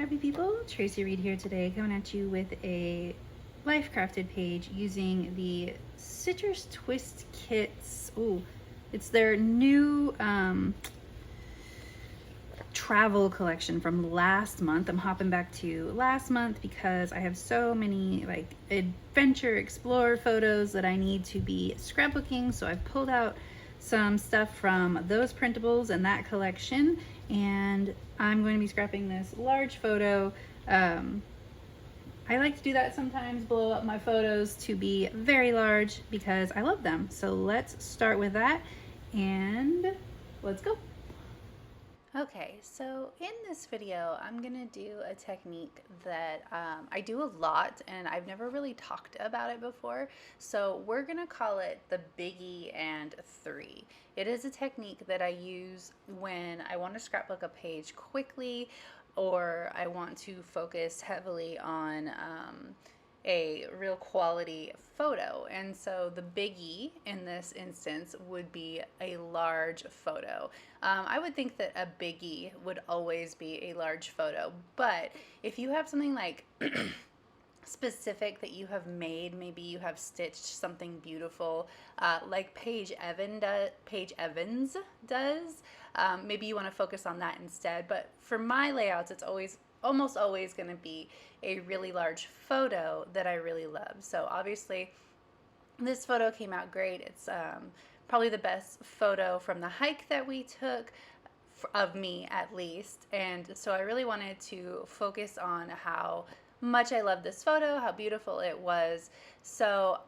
happy people, Tracy Reed here today, coming at you with a life crafted page using the Citrus Twist Kits. Ooh, it's their new travel collection from last month. I'm hopping back to last month because I have so many like adventure explorer photos that I need to be scrapbooking. So I've pulled out some stuff from those printables and that collection, and I'm going to be scrapping this large photo. I like to do that sometimes, blow up my photos to be very large because I love them. So let's start with that and let's go. Okay, so in this video, I'm gonna do a technique that I do a lot and I've never really talked about it before. So we're gonna call it the Biggie and Three. It is a technique that I use when I want to scrapbook a page quickly, or I want to focus heavily on a real quality photo. And so the biggie in this instance would be a large photo. I would think that a biggie would always be a large photo, but if you have something like specific that you have made, maybe you have stitched something beautiful like Paige Evans does, maybe you want to focus on that instead. But for my layouts, it's almost always going to be a really large photo that I really love. So obviously this photo came out great. It's probably the best photo from the hike that we took, of me at least. And so I really wanted to focus on how much I love this photo, how beautiful it was. So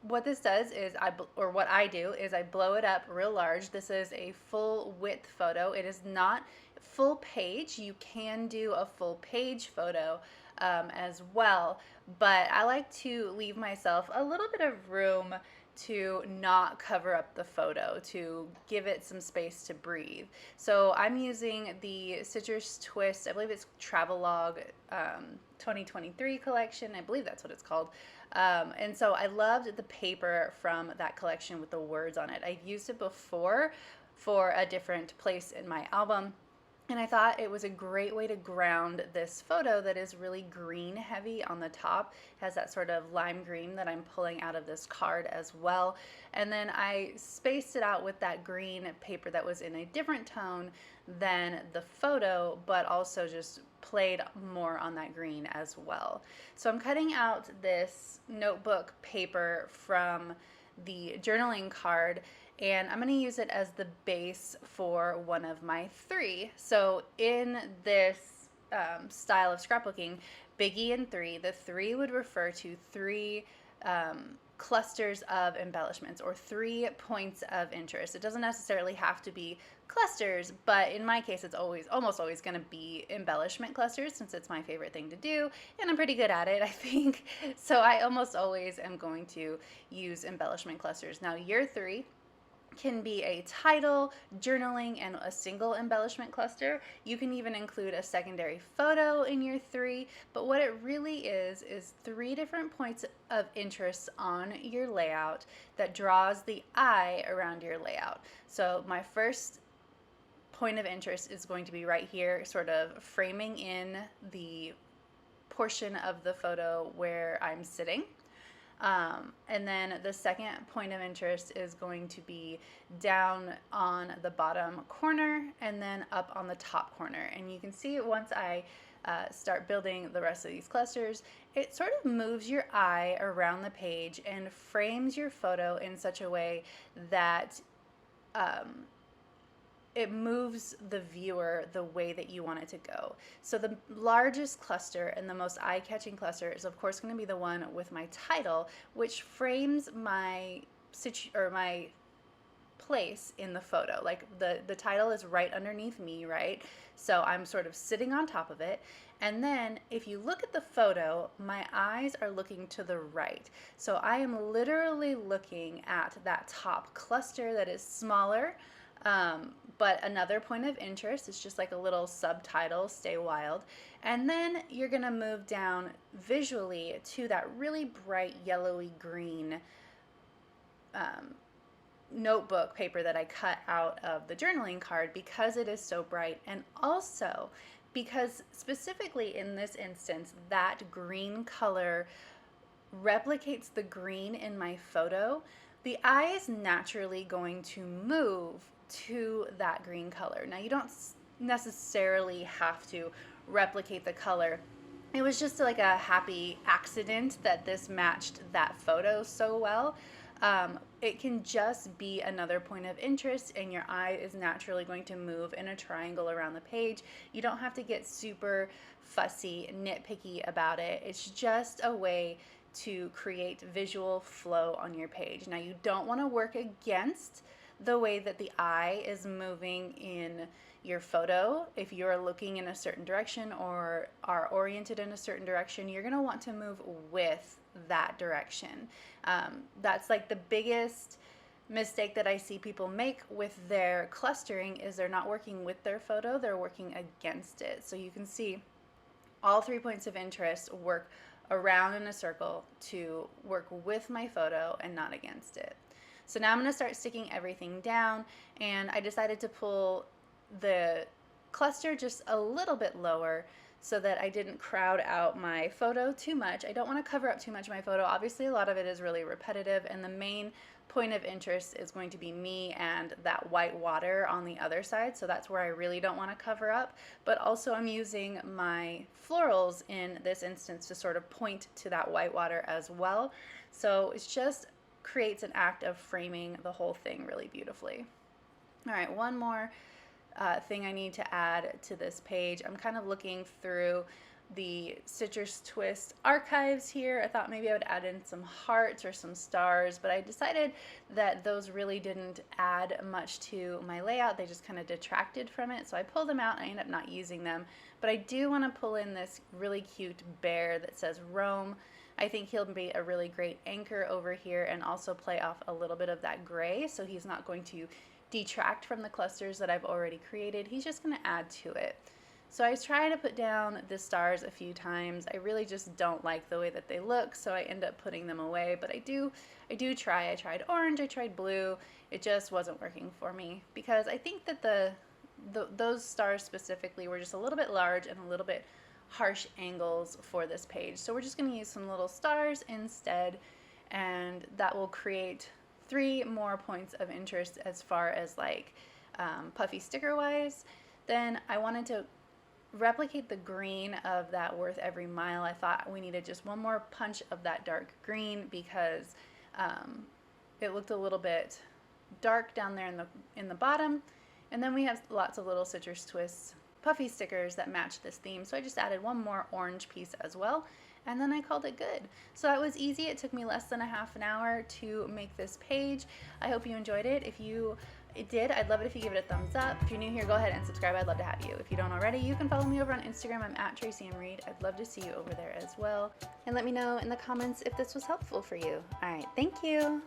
what this does is what I do is I blow it up real large. This is a full width photo. It is not full page. You can do a full page photo as well, but I like to leave myself a little bit of room to not cover up the photo, to give it some space to breathe. So I'm using the Citrus Twist, I believe it's Travelogue 2023 collection. I believe that's what it's called. And so I loved the paper from that collection with the words on it. I've used it before for a different place in my album, and I thought it was a great way to ground this photo that is really green heavy on the top. It has that sort of lime green that I'm pulling out of this card as well. And then I spaced it out with that green paper that was in a different tone than the photo, but also just played more on that green as well. So I'm cutting out this notebook paper from the journaling card, and I'm going to use it as the base for one of my three. So in this style of scrapbooking, Biggie and Three, the three would refer to three clusters of embellishments or 3 points of interest. It doesn't necessarily have to be clusters, but in my case, it's almost always going to be embellishment clusters, since it's my favorite thing to do, and I'm pretty good at it, I think. So I almost always am going to use embellishment clusters. Now, year 3 can be a title, journaling, and a single embellishment cluster. You can even include a secondary photo in year 3, but what it really is 3 different points of interest on your layout that draws the eye around your layout. So my first point of interest is going to be right here, sort of framing in the portion of the photo where I'm sitting. And then the second point of interest is going to be down on the bottom corner and then up on the top corner. And you can see once I start building the rest of these clusters, it sort of moves your eye around the page and frames your photo in such a way that it moves the viewer the way that you want it to go. So the largest cluster and the most eye-catching cluster is of course going to be the one with my title, which frames my place in the photo. Like the title is right underneath me, right? So I'm sort of sitting on top of it. And then if you look at the photo, my eyes are looking to the right. So I am literally looking at that top cluster that is smaller. But another point of interest is just like a little subtitle, Stay Wild. And then you're going to move down visually to that really bright yellowy green notebook paper that I cut out of the journaling card because it is so bright. And also because specifically in this instance, that green color replicates the green in my photo, the eye is naturally going to move to that green color. Now, you don't necessarily have to replicate the color. It was just like a happy accident that this matched that photo so well. It can just be another point of interest, and your eye is naturally going to move in a triangle around the page. You don't have to get super fussy, nitpicky about it. It's just a way to create visual flow on your page. Now, you don't want to work against the way that the eye is moving in your photo. If you're looking in a certain direction or are oriented in a certain direction, you're going to want to move with that direction. That's like the biggest mistake that I see people make with their clustering, is they're not working with their photo, they're working against it. So you can see all 3 points of interest work around in a circle to work with my photo and not against it. So now I'm going to start sticking everything down, and I decided to pull the cluster just a little bit lower so that I didn't crowd out my photo too much. I don't want to cover up too much of my photo. Obviously, a lot of it is really repetitive, and the main point of interest is going to be me and that white water on the other side, so that's where I really don't want to cover up. But also I'm using my florals in this instance to sort of point to that white water as well. So it's just creates an act of framing the whole thing really beautifully. All right, one more thing I need to add to this page. I'm kind of looking through the Citrus Twist archives here. I thought maybe I would add in some hearts or some stars, but I decided that those really didn't add much to my layout. They just kind of detracted from it, so I pulled them out and I ended up not using them. But I do want to pull in this really cute bear that says Rome. I think he'll be a really great anchor over here and also play off a little bit of that gray, so he's not going to detract from the clusters that I've already created. He's just going to add to it. So I was trying to put down the stars a few times. I really just don't like the way that they look, so I end up putting them away. But I do try. I tried orange, I tried blue. It just wasn't working for me because I think that those stars specifically were just a little bit large and a little bit harsh angles for this page. So we're just going to use some little stars instead, and that will create 3 more points of interest as far as like puffy sticker wise. Then I wanted to replicate the green of that Worth Every Mile. I thought we needed just one more punch of that dark green because it looked a little bit dark down there in the bottom. And then we have lots of little Citrus Twists puffy stickers that match this theme, so I just added one more orange piece as well, and then I called it good. So that was easy. It took me less than a half an hour to make this page. I hope you enjoyed it. If you did, I'd love it if you give it a thumbs up. If you're new here, go ahead and subscribe. I'd love to have you. If you don't already, you can follow me over on Instagram. I'm at Tracy M. Reed. I'd love to see you over there as well. And let me know in the comments if this was helpful for you. All right, thank you.